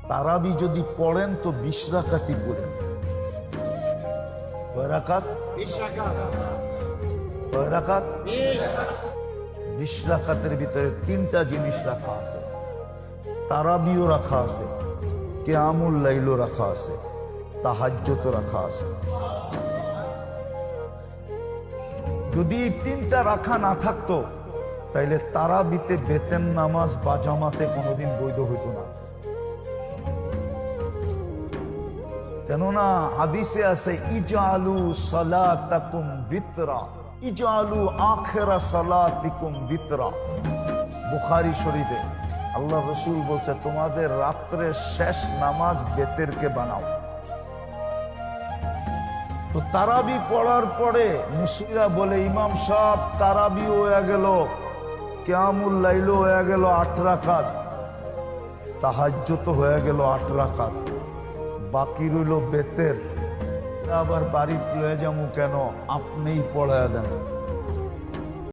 তারাবি যদি পড়েন তো 20 রাকাতই পড়েন। কয় রাকাত? 20 রাকাত। কয় রাকাত? 20। 20 রাকাতের ভিতরে 3টা জিনিস রাখা আছে। তারাবিও রাখা আছে, কিয়ামুল লাইলও রাখা আছে, তাহাজ্জুদও রাখা আছে। যদি এই 3টা রাখা না থাকতো তাইলে তারাবিতে বেতেন নামাজ বা জামাতে কোনোদিন বৈধ হইতো না। কেননা হাদিসে আছে ইজআলু সালাতাকুম বিতরা, ইজআলু আখিরা সালাতিকুম বিতরা। বুখারী শরীফে আল্লাহ রাসূল বলছে তোমাদের রাত্রের শেষ নামাজ বেতেরকে বানাও। তো তারাবি পড়ার পরে মুসল্লিরা বলে ইমাম সাহেব তারাবি হয়ে গেল, কিয়ামুল লাইল হয়ে গেল 8 রাকাত, তাহাজ্জুদ হয়ে গেল 8 রাকাত, বাকি রইল বেতের। আবার বাড়ি লয়ে যাবো কেন? আপনিই পড়ায়া দেন।